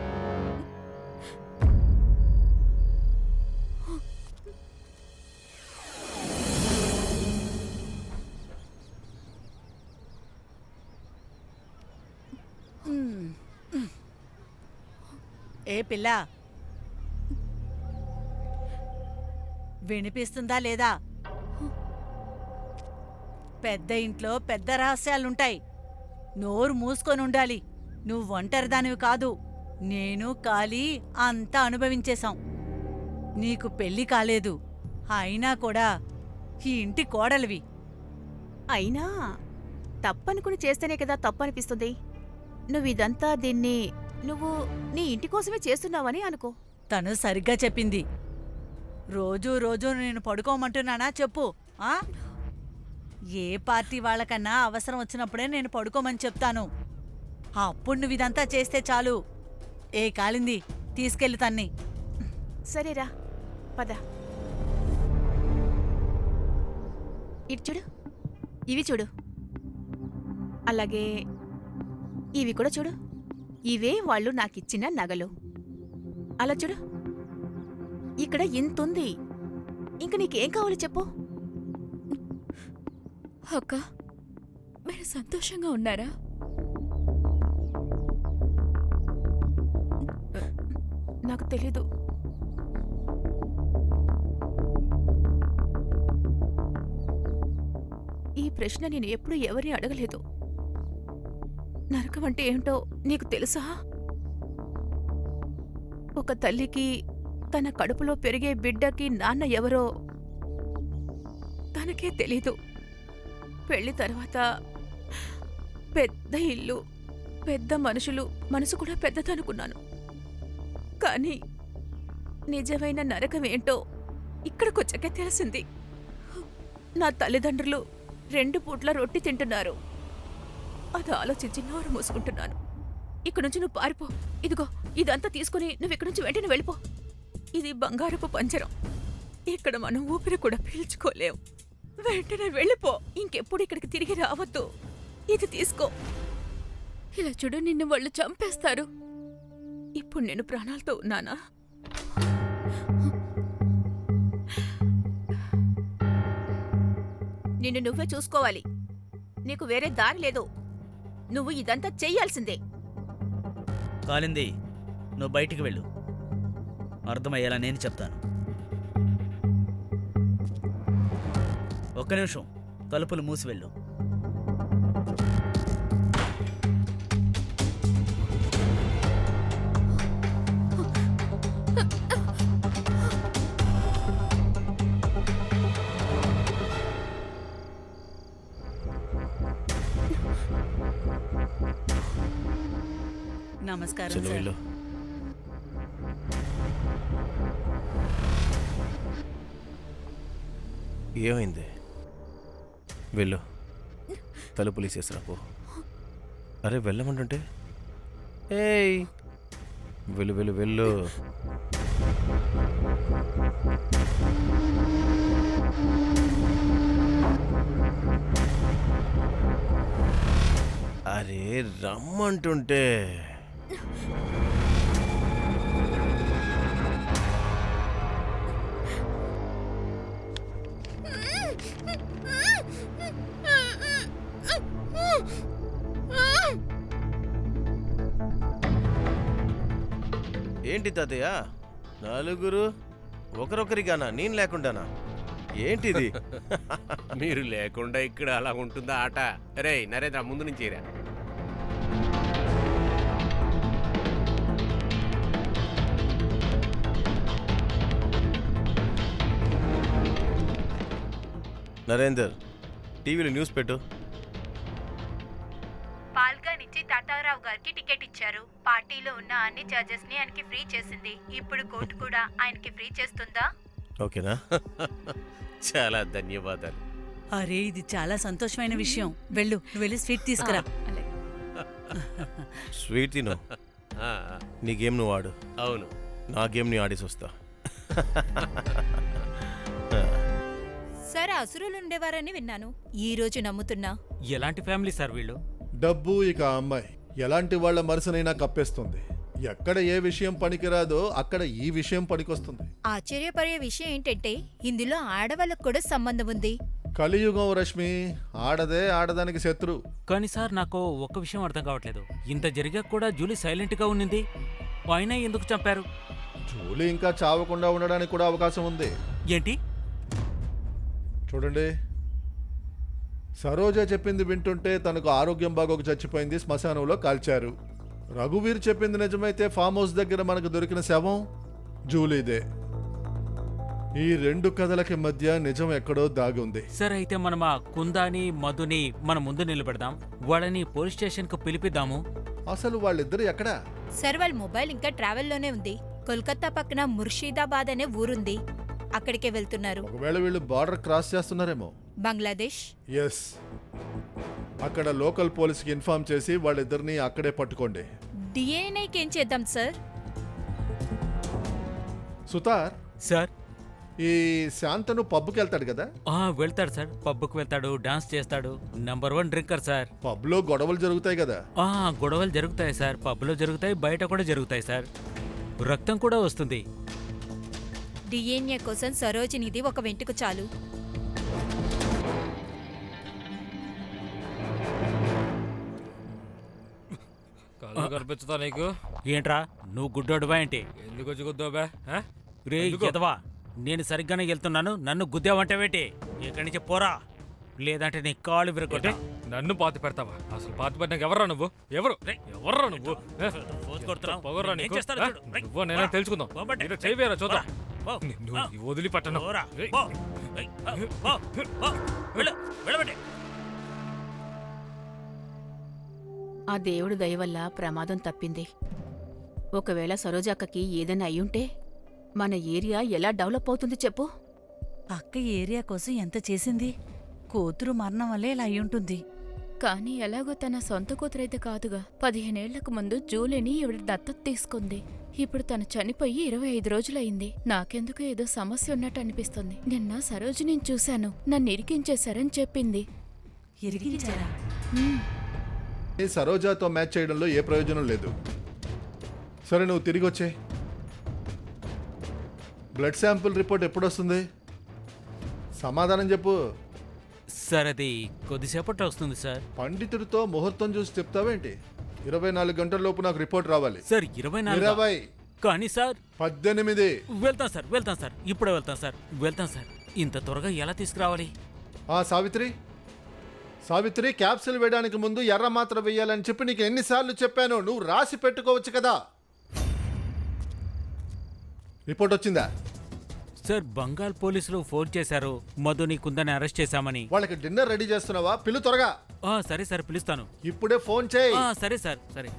ఏ పిల్ల, వినిపిస్తుందా లేదా? పెద్ద ఇంట్లో పెద్ద రహస్యాలుంటాయి. నోరు మూసుకొని ఉండాలి. నువ్వు ఒంటరిదానివి కాదు. నేను కాలి అంతా అనుభవించేశాం. నీకు పెళ్లి కాలేదు, అయినా కూడా ఈ ఇంటి కోడలివి. అయినా తప్పనుకుని చేస్తేనే కదా తప్పనిపిస్తుంది. నువ్విదంతా నువ్వు నీ ఇంటి కోసమే చేస్తున్నావని అనుకో. తను సరిగ్గా చెప్పింది. రోజూ రోజూ నేను పడుకోమంటున్నానా చెప్పు. ఏ పార్టీ వాళ్ళకన్నా అవసరం వచ్చినప్పుడే నేను పడుకోమని చెప్తాను. అప్పుడు నువ్వు ఇదంతా చేస్తే చాలు. ఏ కాలింది, తీసుకెళ్ళి తన్ని. సరేరా పద. ఇటు చూడు, ఇవి చూడు, అలాగే ఇవి కూడా చూడు. ఇవే వాళ్ళు నాకిచ్చిన నగలు. అలా చూడు, ఇక్కడ ఇంతుంది. ఇంక నీకేం కావాలి చెప్పు. అక్క, మీరు సంతోషంగా ఉన్నారా? నాకు తెలీదు. ఈ ప్రశ్న నేను ఎప్పుడూ ఎవరిని అడగలేదు. నరకం అంటే ఏమిటో నీకు తెలుసా? ఒక తల్లికి తన కడుపులో పెరిగే బిడ్డకి నాన్న ఎవరో తనకే తెలీదు. పెళ్లి తర్వాత పెద్ద ఇల్లు, పెద్ద మనుషులు, మనసు కూడా పెద్దదనుకున్నాను. కానీ నిజమైన నరకమేంటో ఇక్కడికొచ్చాకే తెలిసింది. నా తల్లిదండ్రులు 2 పూట్ల రొట్టి తింటున్నారు. అది ఆలోచించి నోరు మూసుకుంటున్నాను. ఇక్కడి నుంచి నువ్వు పారిపో. ఇదిగో ఇదంతా తీసుకుని నువ్వు ఇక్కడి నుంచి వెంటనే వెళ్ళిపో. ఇది బంగారపు పంజరం. ఇక్కడ మనం ఊపిరి కూడా పీల్చుకోలేం. వెంటనే వెళ్ళిపో. ఇంకెప్పుడు ఇక్కడికి తిరిగి రావద్దు. ఇది తీసుకో. ఇలా చూడు, నిన్ను వాళ్ళు చంపేస్తారు. ఇప్పుడు నేను ప్రాణాలతో ఉన్నానా? నిన్ను నువ్వే చూసుకోవాలి. నీకు వేరే దారి లేదు. నువ్వు ఇదంతా చెయ్యాల్సిందే. కాలింది, నువ్వు బయటికి వెళ్ళు. అర్థమయ్యేలా నేను చెప్తాను. ఒక్క నిమిషం, తలుపులు మూసివెళ్ళు. నమస్కారం చలో సార్. వెళ్ళు. ఏమైంది? వెళ్ళు, తలుపులు తీసేసిరా పో. అరే వెళ్ళమంటుంటే ఏయ్, వెళ్ళు వెళ్ళు వెళ్ళు. అరే రమ్మంటుంటే. ఏంటి తాతయ్య, నలుగురు ఒకరొకరిగానా? నేను లేకుండానా? ఏంటిది? మీరు లేకుండా ఇక్కడ అలా ఉంటుందా ఆట? రే నరేంద్ర, ముందు నుంచి రా. నరేందర్, టీవీలో న్యూస్ పెట్టు. పాల్ఘర్ నుంచి తాతారావు గారికి టికెట్ ఇచ్చారు. పార్టీలో ఉన్న అన్ని చార్జెస్ ని ఆయనకి ఫ్రీ చేసింది. ఇప్పుడు కోర్టు కూడా ఆయనకి ఫ్రీ చేస్తుందా? ఓకేనా? చాలా ధన్యవాదాలు. అరే ఇది చాలా సంతోషమైన విషయం. వెళ్ళు, నువ్వు వెళ్ళి స్వీట్ తీసుకురా. స్వీట్ తిను. ఆ, నీ గేమ్ నువ్వు ఆడు, అవును. నా గేమ్ నీ ఆడేసి వస్తా. సార్ అసురులు ఉండేవారని విన్నాను. ఈ రోజు నమ్ముతున్నా. ఎలాంటి ఫ్యామిలీ సార్ వీళ్ళు? డబ్బు ఇక ఆ అమ్మాయి ఎలాంటి వాళ్ళ మనసునైనా కప్పేస్తుంది. ఎక్కడ ఏ విషయం పనికిరాదో అక్కడ ఈ విషయం పనికొస్తుంది. ఆశ్చర్యపడే విషయం ఏంటంటే ఇందులో ఆడవాళ్ళకు కూడా సంబంధం ఉంది. కలియుగం రశ్మి, ఆడదే ఆడదానికి శత్రు. కానీ సార్ నాకు ఒక్క విషయం అర్థం కావట్లేదు. ఇంత జరిగాక కూడా జూలీ సైలెంట్గా ఉన్నింది. అయినా ఎందుకు చంపారు? జూలీ ఇంకా చావకుండా ఉండడానికి కూడా అవకాశం ఉంది. ఏంటి? చూడండి, సరోజ చెప్పింది వింటుంటే తనకు ఆరోగ్యం బాగోక చచ్చిపోయింది, శ్మశానంలో కాల్చారు. రఘువీర్ చెప్పింది నిజమైతే ఫామ్ హౌస్ దగ్గర మనకు దొరికిన శవం జూలీదే. ఈ రెండు కథలకి మధ్య నిజం ఎక్కడో దాగి ఉంది. సరే అయితే మనం ఆ కుందాని మధుని మన ముందు నిలబెడదాం. వాళ్ళని పోలీస్ స్టేషన్కు పిలిపిద్దాము. అసలు వాళ్ళిద్దరు ఎక్కడా? సార్ వాళ్ళ మొబైల్ ఇంకా ట్రావెల్లోనే ఉంది. కోల్కతా పక్కన ముర్షిదాబాద్ అనే ఊరుంది, అక్కడికే వెళ్తున్నారు. ఒకవేళ వీళ్ళు బార్డర్ క్రాస్ చేస్తున్నారేమో. బంగ్లాదేశ్. ఎస్, అక్కడ లోకల్ పోలీస్కి ఇన్ఫార్మ్ చేసి వాళ్ళిద్దరిని అక్కడే పట్టుకోండి. డిఎన్ఏకి ఏం చేద్దాం సార్? సుతార్, సార్ ఈ శాంతను పబ్కి వెళ్తాడు కదా? వెళ్తాడు సార్. పబ్కి వెళ్తాడు, డాన్స్ చేస్తాడు. #1 డ్రింకర్ సార్. పబ్లో గొడవలు జరుగుతాయి కదా? గొడవలు జరుగుతాయి సార్. పబ్లో జరుగుతాయి, బయట కూడా జరుగుతాయి సార్. రక్తం కూడా వస్తుంది. డిఎన్ఏ కోసం సరోజినిది ఒక వెంటుకు చాలు. కళ్ళు కనిపించుతా నీకు? ఏంట్రా నువ్వు గుడ్డోడువా ఏంటి? ఎందుకు వచ్చి గుద్దాబా? రే ఎదవా, నేను సరిగ్గానే వెళ్తున్నాను, నన్ను గుద్దావంటావేంటి? ఇక్కడి నుంచి పోరా, లేదంటే నీ కాళ్ళు విరగొట్టే. నన్ను పాతి పెడతావా? అసలు పాతి పెట్టినాక ఎవర్రా నువ్వు? ఎవర్రా నువ్వు? పొగర్రా ఏం నీకు? చేస్తారో చూడు. రేయ్, నువ్వు నేనే తెలుసుకుందాం. పోబట్టే. ఏదో చేయవేరా చూద్దాం. పో. నువ్వు వదిలిపెట్టను. పోరా, ఏయ్. పో. ఏయ్, పో, పో. వెళ్ళు, వెళ్ళబట్టే. ఆ దేవుడి దయ వల్ల ప్రమాదం తప్పింది. ఒకవేళ సరోజక్కకి ఏదైనా అయ్యుంటే మన ఏరియా ఎలా డెవలప్ అవుతుంది చెప్పు? అక్క ఏరియా కోసం ఎంత చేసింది. కూతురు మరణం వల్లే ఇలా అయ్యుంటుంది. కానీ ఎలాగో తన సొంత కూతురైతే కాదుగా. 15 ఏళ్లకు ముందు జూలీని ఈవిడ దత్తత తీసుకుంది. ఇప్పుడు తను చనిపోయి 25 రోజులైంది. నాకెందుకు ఏదో సమస్య ఉన్నట్టు అనిపిస్తుంది. నిన్న సరోజిని చూశాను, నన్ను ఇరికించేశారని చెప్పింది. ఇరిగించారా? ఈ సరోజాతో మ్యాచ్ చేయడంలో ఏ ప్రయోజనం లేదు. సరే నువ్వు తిరిగి వచ్చే. బ్లడ్ శాంపుల్ రిపోర్ట్ ఎప్పుడు వస్తుంది? సమాధానం చెప్పు. సార్ అది కొద్దిసేపట్లో వస్తుంది సార్. పండితుడితో ముహూర్తం చూసి చెప్తావేంటి? 24 గంటల లోపు నాకు రిపోర్ట్ రావాలి. సార్ 24. 20. కానీ సార్ 18. వెళ్తాం సార్. ఇప్పుడే వెళ్తాం సార్. ఇంత త్వరగా ఎలా తీసుకురావాలి? సావిత్రి, క్యాప్సిల్ వేయడానికి ముందు ఎర్ర మాత్ర వేయాలని చెప్పి నీకు ఎన్నిసార్లు చెప్పాను? నువ్వు రాసి పెట్టుకోవచ్చు కదా. రిపోర్ట్ వచ్చిందా? సార్ బంగాల్ పోలీసులు ఫోన్ చేశారు, మధుని కుందని అరెస్ట్ చేశామని. వాళ్ళకి డిన్నర్ రెడీ చేస్తున్నావా? పిలు త్వరగా. సరే సార్, పిలుస్తాను. ఇప్పుడే ఫోన్ చేయి. సరే సార్, సరే.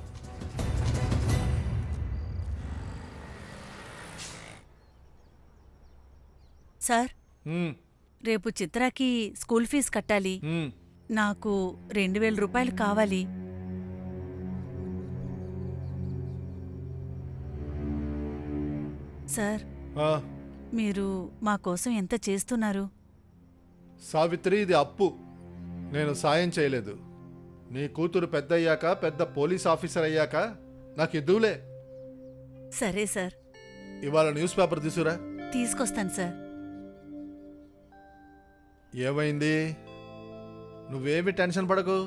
సార్ రేపు చిత్రాకి స్కూల్ ఫీజు కట్టాలి. మ్మ్. నాకు 2000 రూపాయలు కావాలి. సార్, ఆ, మీరు మా కోసం ఎంత చేస్తున్నారు? సావిత్రి, ఇది అప్పు. నేను సాయం చేయలేదు. నీ కూతురు పెద్ద అయ్యాక, పెద్ద పోలీస్ ఆఫీసర్ అయ్యాక నాకు ఇద్దులే. సరే సార్, ఇవాళ న్యూస్ పేపర్ తీసుకురా. తీసుకొస్తాను సార్. ఏమైంది? నువ్వేమి టెన్షన్ పడకు.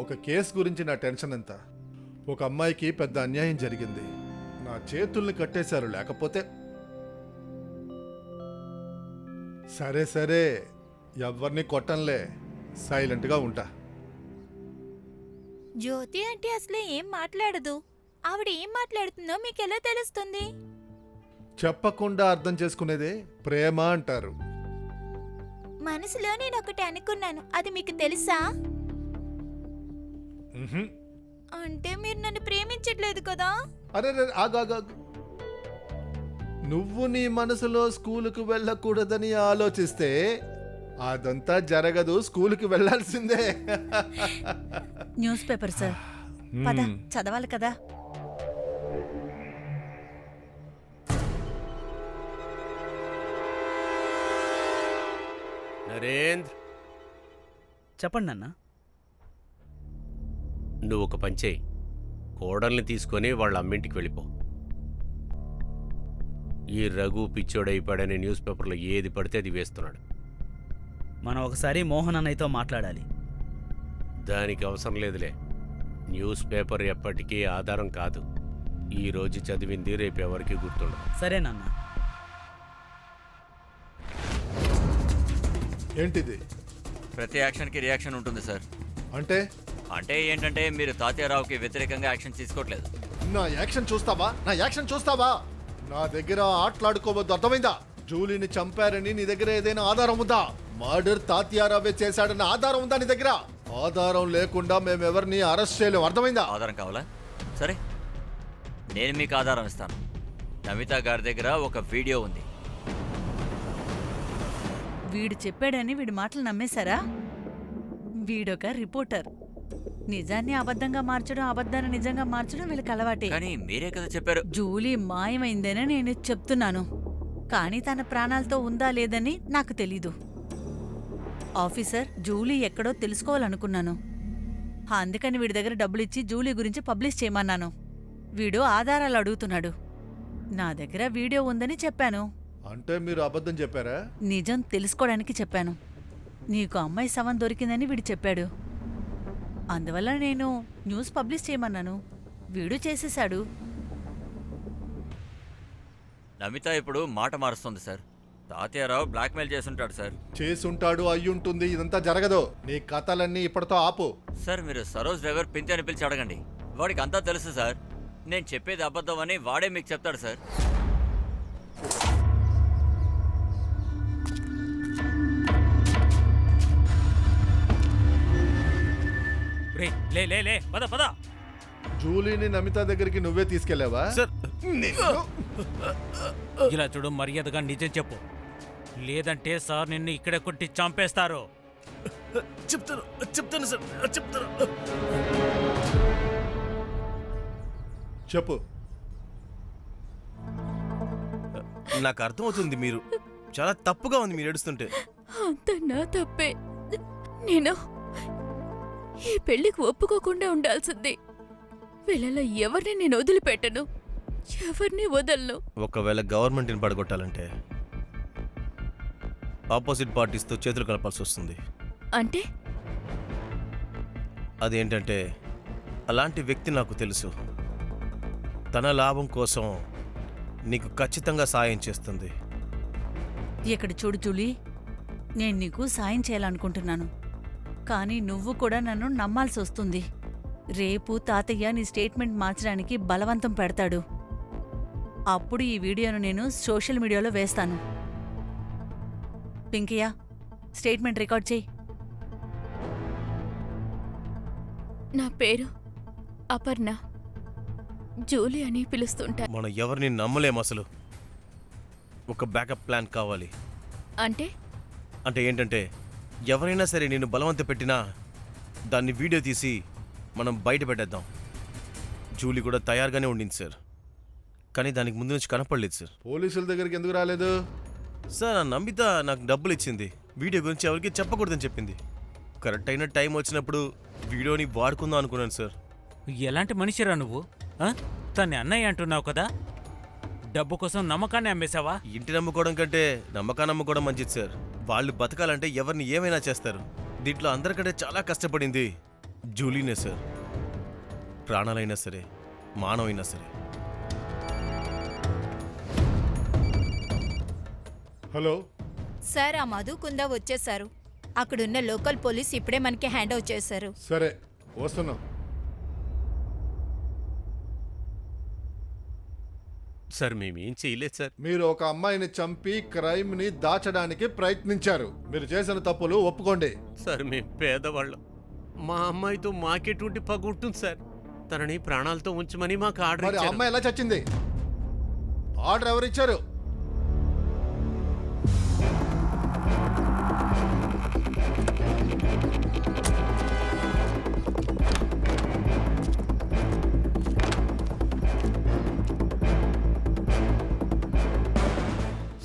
ఒక కేసు గురించి నా టెన్షన్ ఎంత. ఒక అమ్మాయికి పెద్ద అన్యాయం జరిగింది. నా చేతుల్ని కట్టేశారు. లేకపోతే సరే సరే, ఎవరిని కొట్టంలే, సైలెంట్గా ఉంటా. జ్యోతి అంటే అసలే ఏం మాట్లాడదు. ఆవిడ ఏం మాట్లాడుతుందో మీకెలా తెలుస్తుంది? చెప్పకుండా అర్థం చేసుకునేదే ప్రేమ అంటారు. మనసులో నేను ఒకటి అనుకున్నాను, అది మీకు తెలుసా? ఉహుం. అంటే మీరు నన్ను ప్రేమించట్లేదు కదా? అరే రే, ఆగు ఆగు ఆగు. నువ్వు నీ మనసులో స్కూలుకు వెళ్ళకూడదని ఆలోచిస్తే అదంతా జరగదు. స్కూలుకి వెళ్ళాల్సిందే. న్యూస్ పేపర్ సార్, పద మ్మ్. చదవాలి కదా. నరేంద్ర, చెప్పండి నాన్న. నువ్వు ఒక పని చేయి. కోడల్ని తీసుకొని వాళ్ళ అమ్మింటికి వెళ్ళిపో. ఈ రఘు పిచ్చోడైపాడని న్యూస్ పేపర్లో ఏది పడితే అది వేస్తున్నాడు. మనం ఒకసారి మోహన్ అన్నయ్యతో మాట్లాడాలి. దానికి అవసరం లేదులే. న్యూస్ పేపర్ ఎప్పటికీ ఆధారం కాదు. ఈ రోజు చదివింది రేపు ఎవరికి గుర్తుండదు. సరే నాన్న. ఏంటిది ప్రతి యాక్షన్కి రియాక్షన్ ఉంటుంది సార్. అంటే? అంటే ఏంటంటే మీరు తాత్యారావుకి వ్యతిరేకంగా యాక్షన్ తీసుకోవట్లేదు. నా యాక్షన్ చూస్తావా? నా యాక్షన్ చూస్తావా? నా దగ్గర ఆటలాడుకోవద్దు, అర్థమైందా? జూలీని చంపారని నీ దగ్గర ఏదైనా ఆధారం ఉందా? మర్డర్ తాత్యారావే చేశాడన్న ఆధారం ఉందా నీ దగ్గర? ఆధారం లేకుండా మేమెవరిని అరెస్ట్ చేయలేము, అర్థమైందా? ఆధారం కావాలా? సరే, నేను మీకు ఆధారం ఇస్తాను. నమిత గారి దగ్గర ఒక వీడియో ఉంది. వీడు చెప్పాడని వీడి మాటలు నమ్మేశారా? వీడొక రిపోర్టర్. నిజాన్ని అబద్ధంగా మార్చడం, అబద్ధాన్ని నిజంగా మార్చడం వీళ్ళకి అలవాటే. కానీ మీరే కదా చెప్పారు. జూలీ మాయమైందని నేను చెప్తున్నాను, కానీ తన ప్రాణాలతో ఉందా లేదని నాకు తెలీదు. ఆఫీసర్, జూలీ ఎక్కడో తెలుసుకోవాలనుకున్నాను. అందుకని వీడి దగ్గర డబ్బులిచ్చి జూలీ గురించి పబ్లిష్ చేయమన్నాను. వీడు ఆధారాలు అడుగుతున్నాడు. నా దగ్గర వీడియో ఉందని చెప్పాను. అంటే మీరు అబద్ధం చెప్పారా? నిజం తెలుసుకోవడానికి చెప్పాను. నీకు అమ్మాయి శవం దొరికిందని వీడు చెప్పాడు. అందువల్ల నేను న్యూస్ పబ్లిష్ చేయమన్నాను. వీడు చేసేశాడు. నమిత ఇప్పుడు మాట మారుస్తుంది సార్. తాత్యారావు బ్లాక్మెయిల్ చేసుంటాడు సార్. చేసుంటాడు, అయ్యుంటుంది. ఇదంతా జరగదు. నీ కథలన్నీ ఇప్పటితో ఆపు. సార్, మీరు సరోజ్ డ్రైవర్ పింతి అని పిలిచి అడగండి. వాడికి అంతా తెలుసు సార్. నేను చెప్పేది అబద్ధం అని వాడే మీకు చెప్తాడు సార్. రే లే లే లే, పద పద. జూలీని నమిత దగ్గరికి నువ్వే తీసుకెళ్ళావా? సార్, ఇలా చూడు, మర్యాదగా నిజం చెప్పు, లేదంటే సార్ నిన్ను ఇక్కడే కొట్టి చంపేస్తారు. చెప్తాను సార్, చెప్తాను. చెప్పు. నాకు అర్థమవుతుంది, మీరు చాలా తప్పుగా ఉంది మీరు ఏడుస్తుంటే. అంత నా తప్పే. నేను ఈ పెళ్లికి ఒప్పుకోకుండా ఉండాల్సింది. వీళ్ళలో ఎవరిని నేను వదిలిపెట్టను, ఎవరిని వదలను. ఒకవేళ గవర్నమెంట్ని పడగొట్టాలంటే ఆపోజిట్ పార్టీస్తో చేతులు కలపాల్సి వస్తుంది. అంటే అదేంటంటే, అలాంటి వ్యక్తి నాకు తెలుసు. తన లాభం కోసం నీకు ఖచ్చితంగా సాయం చేస్తుంది. ఇక్కడ చూడు జూలీ, నేను నీకు సాయం చేయాలనుకుంటున్నాను, కానీ నువ్వు కూడా నన్ను నమ్మాల్సి వస్తుంది. రేపు తాతయ్య నీ స్టేట్మెంట్ మార్చడానికి బలవంతం పెడతాడు. అప్పుడు ఈ వీడియోను నేను సోషల్ మీడియాలో వేస్తాను. పింకయ్య, స్టేట్మెంట్ రికార్డ్ చేయి. నా పేరు అపర్ణ, జూలీ అని పిలుస్తుంటా. మనం ఎవరిని నమ్మలేం అసలు. ఒక బ్యాకప్ ప్లాన్ కావాలి. అంటే అంటే ఏంటంటే ఎవరైనా సరే నేను బలవంత పెట్టినా దాన్ని వీడియో తీసి మనం బయట పెట్టేద్దాం. జూలీ కూడా తయారుగానే ఉండింది సార్, కానీ దానికి ముందు నుంచి కనపడలేదు సార్. పోలీసుల దగ్గరికి ఎందుకు రాలేదు? సార్ ఆ నమ్మిత నాకు డబ్బులు ఇచ్చింది, వీడియో గురించి ఎవరికి చెప్పకూడదని చెప్పింది. కరెక్ట్ అయిన టైం వచ్చినప్పుడు వీడియోని వాడుకుందాం అనుకున్నాను సార్. ఎలాంటి మనిషిరా నువ్వు? ఆ? తన్ని అన్నయ్య అంటున్నావు కదా, డబ్బు కోసం నమ్మకాన్ని అమ్మేశావా? ఇంటి నమ్ముకోవడం కంటే నమ్మకాన్ని నమ్ముకోవడం మంచిది సార్. వాళ్ళు బతకాలంటే ఎవరిని ఏమైనా చేస్తారు. దీంట్లో అందరికంటే చాలా కష్టపడింది జూలీనే సార్. ప్రాణాలైనా సరే మానవైనా సరే. హలో సార్, ఆ మధు కుందా వచ్చేశారు. అక్కడున్న లోకల్ పోలీస్ ఇప్పుడే మనకి హ్యాండ్ ఓవర్ చేశారు. సరే వస్తున్నాం. సార్ మేమేం చేయలేదు సార్. మీరు ఒక అమ్మాయిని చంపి క్రైమ్ని దాచడానికి ప్రయత్నించారు. మీరు చేసిన తప్పులు ఒప్పుకోండి. సార్ మేము పేదవాళ్ళం, మా అమ్మాయితో మాకెటువంటి పగ ఉంటుంది సార్. తనని ప్రాణాలతో ఉంచమని మాకు ఆర్డర్ మరి ఆ ఇచ్చారు. అమ్మాయి ఎలా చచ్చింది? ఆర్డర్ ఎవరు ఇచ్చారు?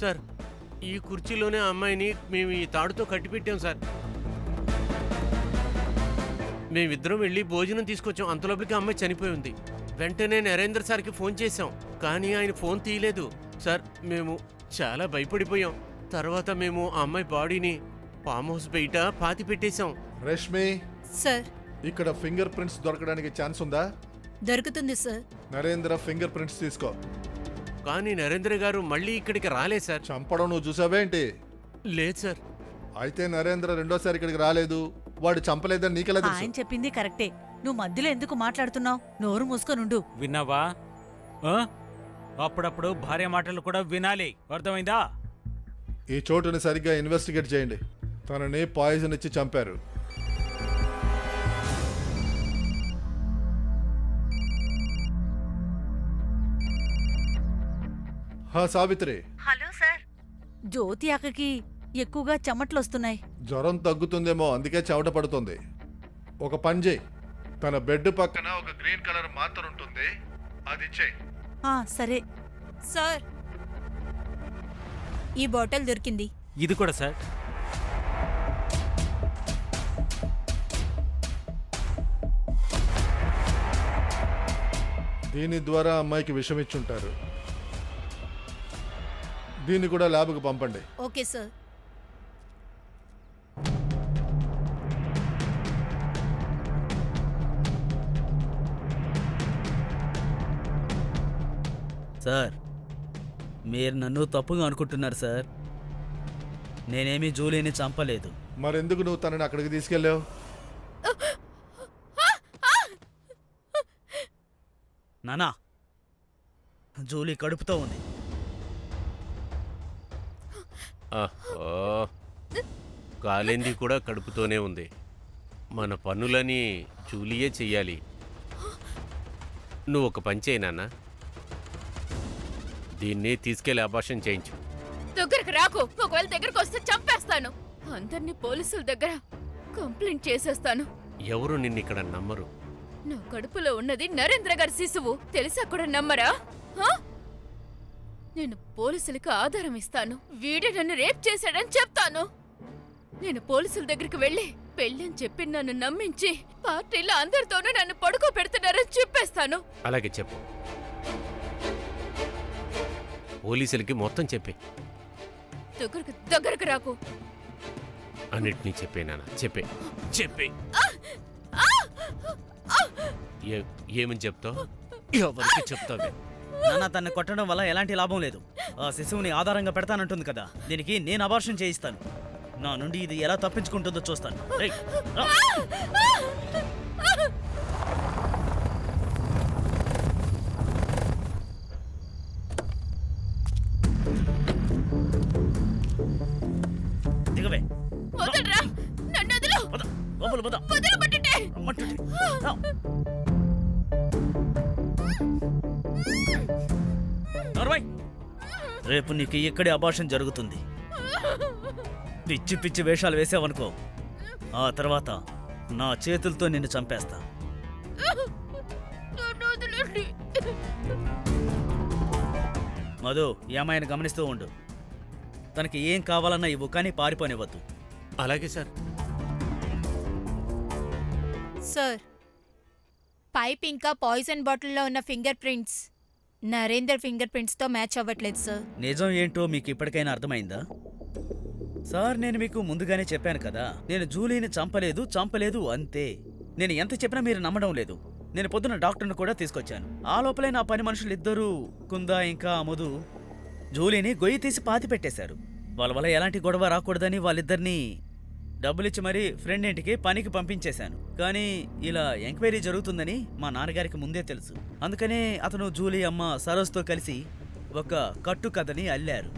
సార్ ఈ కుర్చీలోనే ఆ అమ్మాయిని మేము ఈ తాడుతో కట్టిపెట్టాం సార్. మేమిద్దరం వెళ్ళి భోజనం తీసుకొచ్చాం, అంతలోపలికి ఆ అమ్మాయి చనిపోయి ఉంది. వెంటనే నరేంద్ర సార్కి ఫోన్ చేశాం, కానీ ఆయన ఫోన్ తీయలేదు సార్. మేము చాలా భయపడిపోయాం. తర్వాత మేము ఆ అమ్మాయి బాడీని ఫామ్ హౌస్ బయట పాతి పెట్టేశాం. రష్మి, సార్, ఇక్కడ ఫింగర్ ప్రింట్స్ దొరకడానికి ఛాన్స్ ఉందా? దొరుకుతుంది సార్. నరేంద్ర ఫింగర్ ప్రింట్స్ తీసుకో. కానీ నరేంద్ర గారు మళ్ళీ ఇక్కడికి రాలేదు సార్. చంపడం నువ్వు చూసావేంటి? లేదు సార్. అయితే నరేంద్ర రెండోసారి ఇక్కడికి రాలేదు, వాడు చంపలేదని నీకెలా ఆయన తెలుసు? చెప్పింది కరెక్టే. నువ్వు మధ్యలో ఎందుకు మాట్లాడుతున్నావు? నోరు మూసుకొనుండు. విన్నావా? ఆ? అప్పుడప్పుడు భార్య మాటలు కూడా వినాలి, అర్థమైందా? ఈ చోటుని సరిగ్గా ఇన్వెస్టిగేట్ చేయండి. తనని పాయిజన్ ఇచ్చి చంపారు. Savitri, hello sir. జ్యోతి అక్కకి ఎక్కువగా చెమట్లు వస్తున్నాయి. జ్వరం తగ్గుతుందేమో, అందుకే చెమట పడుతుంది. ఒక పని చేయి, తన బెడ్ పక్కన ఒక గ్రీన్ కలర్ మాత్ర ఉంటుంది, అది ఇచ్చేయి. సరే సార్, ఈ బాటిల్ దొరికింది. ఇది కూడా సార్. దీని ద్వారా అమ్మాయికి విషం ఇచ్చుంటారు. దీన్ని కూడా ల్యాబ్కు పంపండి. Okay sir. సార్, మీరు నన్ను తప్పుగా అనుకుంటున్నారు సార్. నేనేమీ జూలీని చంపలేదు. మరెందుకు నువ్వు తనని అక్కడికి తీసుకెళ్ళావు? నానా, జూలీ కడుపుతో ఉంది. కాలేంది కూడా కడుపుతోనే ఉంది. మన పనులని జూలియే చెయ్యాలి. నువ్వు ఒక పని చేయి నాన్న, దీన్ని తీసుకెళ్లి అబార్షన్ చేయించు. దగ్గరకు రాకు. ఒకవేళ దగ్గరకు వస్తే చంపేస్తాను. అందరినీ పోలీసుల దగ్గర కంప్లైంట్ చేసేస్తాను. ఎవరు నిన్నిక్కడ నమ్మరు. నా కడుపులో ఉన్నది నరేంద్ర గారి శిశువు తెలిసా కూడా నమ్మరా? నేను పోలీసులకు ఆధారం ఇస్తాను. వీడే నన్ను రేప్ చేశాడని చెప్తాను. నేను పోలీసుల దగ్గరికి వెళ్ళి పెళ్ళని చెప్పి నన్ను నమ్మించి పార్టీలో అందరితోనూ నన్ను పడుకో పెడుతున్నారని చెప్పేస్తాను. అలాగే చెప్పు, పోలీసులకి మొత్తం చెప్పే. దగ్గరకు రాకు. అన్నిటినీ చెప్పే నాన్న, చెప్పే చెప్పే. ఏమని చెప్తావు? ఎవరికి చెప్తావే? నాన్న, తన్ని కొట్టడం వల్ల ఎలాంటి లాభం లేదు. ఆ శిశువుని ఆధారంగా పెడతానంటుంది కదా, దీనికి నేను అబార్షన్ చేయిస్తాను. నా నుండి ఇది ఎలా తప్పించుకుంటుందో చూస్తాను. రేయ్, రా. దిగవే. వదలరా, నన్ను వదలు. పద, లోపల పద. వదలబట్టుంటే. రమ్మంటుంటే. రా. నోర్మై, రేపు నీకు ఇక్కడే అబార్షన్ జరుగుతుంది. పిచ్చి పిచ్చి వేషాలు వేసావనుకో, ఆ తర్వాత నా చేతులతో నిన్ను చంపేస్తా. మధు, ఈ అమ్మాయిని గమనిస్తూ ఉండు. తనకి ఏం కావాలన్నా ఇవ్వు, కానీ పారిపోనివ్వద్దు. అలాగే సార్. సార్, పైప్ ఇంకా పాయిజన్ బాటిల్లో ఉన్న ఫింగర్ ప్రింట్స్ నరేందర్ ఫింగర్ ప్రింట్స్తో మ్యాచ్ అవ్వట్లేదు సార్. నిజం ఏంటో మీకు ఇప్పటికైనా అర్థమైందా? సార్, నేను మీకు ముందుగానే చెప్పాను కదా, నేను జూలీని చంపలేదు అంతే. నేను ఎంత చెప్పినా మీరు నమ్మడం లేదు. నేను పొద్దున డాక్టర్ని కూడా తీసుకొచ్చాను. ఆ లోపలే నా పని మనుషులు ఇద్దరూ, కుందా ఇంకా అముదు, జూలీని గొయ్యి తీసి పాతి పెట్టేశారు. వాళ్ళ వల్ల ఎలాంటి గొడవ రాకూడదని వాళ్ళిద్దరినీ డబ్బులిచ్చి మరీ ఫ్రెండ్ ఇంటికి పనికి పంపించేశాను. కానీ ఇలా ఎంక్వైరీ జరుగుతుందని మా నాన్నగారికి ముందే తెలుసు. అందుకనే అతను జూలీ అమ్మ సరోజ్తో కలిసి ఒక కట్టు కథని అల్లారు.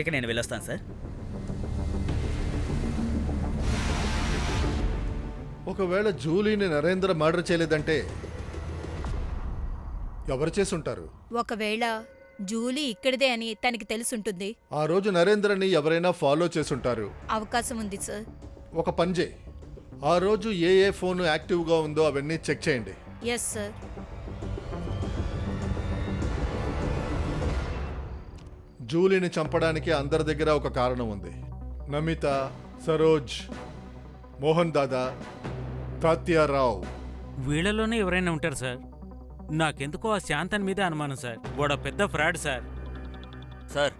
ఇక నేను వెళ్ళొస్తాను సార్. ఒకవేళ జూలీని నరేంద్ర మర్డర్ చేయలేదంటే ఎవరు చేసుంటారు? ఒకవేళ జూలీ ఇక్కడిదే అని తనకి తెలుసుంటుంది. ఆ రోజు నరేంద్రని ఎవరైనా ఫాలో చేసుంటారు. అవకాశం ఉంది సార్. ఒక పని చేయి, ఆ రోజు ఏ ఫోన్ యాక్టివ్గా ఉందో అవన్నీ చెక్ చేయండి. Yes sir. జూలీని చంపడానికి అందరి దగ్గర ఒక కారణం ఉంది. నమిత, సరోజ్, మోహన్ దాదా, తాత్యారావు. వీళ్ళలోనే ఎవరైనా ఉంటారు సార్. నాకెందుకో ఆ శాంతన్ మీదే అనుమానం సార్. వాడు పెద్ద ఫ్రాడ్ సార్. సార్,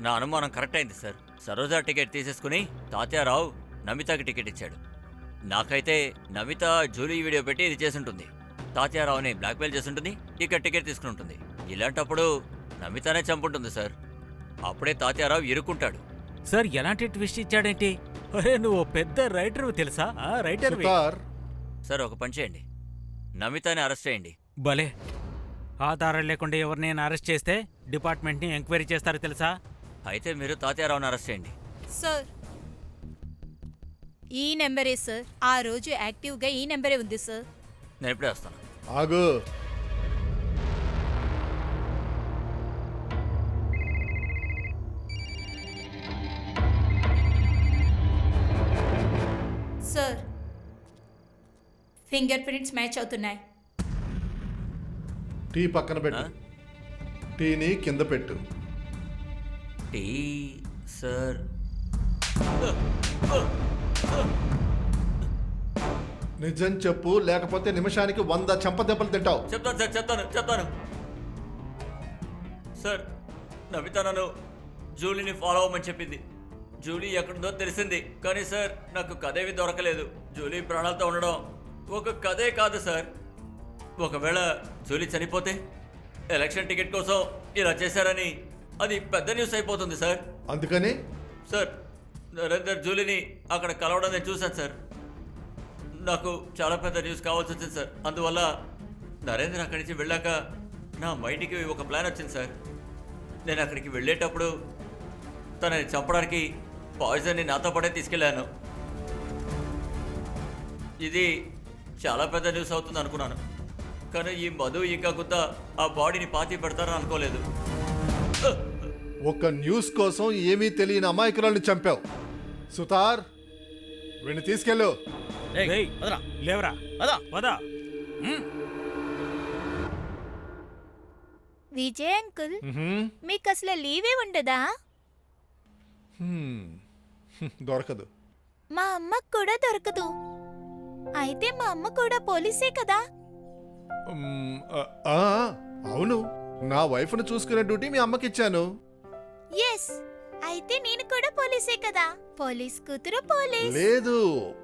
నా అనుమానం కరెక్ట్ అయింది సార్. సరోజా టికెట్ తీసేసుకుని తాత్యారావు నమితకి టికెట్ ఇచ్చాడు. నాకైతే నమిత జూలీ వీడియో పెట్టి ఇది చేసుంటుంది, తాత్యారావుని బ్లాక్మెయిల్ చేసుంటుంది, ఇక టికెట్ తీసుకుని ఉంటుంది. ఇలాంటప్పుడు నమితనే చంపుంటుంది సార్. అప్పుడే తాత్యారావు ఇరుక్కుంటాడు. సార్, ఎలాంటి ట్విస్ట్ ఇచ్చాడేంటి? అరే, నువ్వు పెద్ద రైటర్ తెలుసా? రైటర్ సుతార్, సార్, ఒక పని చేయండి, నమితని అరెస్ట్ చేయండి. భలే, ఆధారాలు లేకుండా ఎవరినైనా అరెస్ట్ చేస్తే డిపార్ట్మెంట్ని ఎంక్వైరీ చేస్తారు తెలుసా? అయితే మీరు తాత్యారావుని అరెస్ట్ చేయండి. సార్, ఈ నెంబరే సార్. ఆ రోజు యాక్టివ్గా ఈ నెంబరే ఉంది సార్. నేను ఇప్పుడే వస్తాను. ఆగు. సార్, ఫింగర్ ప్రింట్స్ మ్యాచ్ అవుతున్నాయి. టీ పక్కన పెట్టు. టీని కింద పెట్టు. Tea sir. నిజం చెప్పు, లేకపోతే నిమిషానికి 100 చెంపదెబ్బలు తింటావు. చెప్తాను సార్, చెప్తాను సార్. నమిత నన్ను జూలీని ఫాలో అవ్వమని చెప్పింది. జూలీ ఎక్కడుందో తెలిసింది, కానీ సార్ నాకు కథేవి దొరకలేదు. జూలీ ప్రాణాలతో ఉండడం ఒక కథే కాదు సార్. ఒకవేళ జూలీ చనిపోతే ఎలక్షన్ టికెట్ కోసం ఇలా చేశారని అది పెద్ద న్యూస్ అయిపోతుంది సార్. అందుకని సార్, నరేందర్ జూలీని అక్కడ కలవడం నేను చూశాను సార్. నాకు చాలా పెద్ద న్యూస్ కావాల్సి వచ్చింది సార్. అందువల్ల నరేంద్ర అక్కడి నుంచి వెళ్ళాక నా మైండ్కి ఒక ప్లాన్ వచ్చింది సార్. నేను అక్కడికి వెళ్ళేటప్పుడు తనని చంపడానికి పాయిజన్ని నాతో పాటే తీసుకెళ్ళాను. ఇది చాలా పెద్ద న్యూస్ అవుతుంది అనుకున్నాను, కానీ ఈ మధు ఇంకా గుత్త ఆ బాడీని పాతి పెడతారని అనుకోలేదు. ఒక న్యూస్ కోసం ఏమీ తెలియని అమాయకురాల్ని చంపావు. సుతార్, వీడిని తీసుకెళ్ళు. రేయ్, వదరా. లేవరా, పద. విజయ్ అంకుల్, మీకు అసలు లీవే ఉండదా? దొరకదు. మా అమ్మకు కూడా దొరకదు. అయితే మా అమ్మ కూడా పోలీసే కదా? అవును, నా వైఫ్ను చూసుకునే డ్యూటీ మీ అమ్మకిచ్చాను. ఎస్, అయితే నేను కూడా పోలీసే కదా? పోలీస్ కూతురు పోలీస్. లేదు,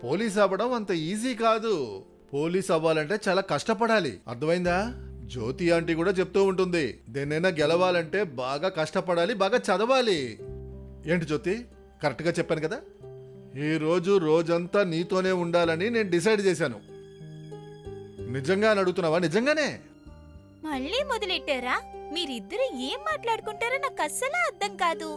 పోలీస్ అవ్వడం అంత ఈజీ కాదు. పోలీస్ అవ్వాలంటే చాలా కష్టపడాలి, అర్థమైందా? జ్యోతి ఆంటీ కూడా చెప్తూ ఉంటుంది, దేన్నైనా గెలవాలంటే బాగా కష్టపడాలి, బాగా చదవాలి. ఏంటి జ్యోతి, కరెక్ట్గా చెప్పాను కదా? ఈ రోజు రోజంతా నీతోనే ఉండాలని నేను డిసైడ్ చేశాను. నిజంగా అని అడుగుతున్నావా? నిజంగానే. మళ్ళీ మొదలెట్టారా? మీరిద్దరు ఏం మాట్లాడుకుంటారో నాకు అస్సలు అర్థం కాదు.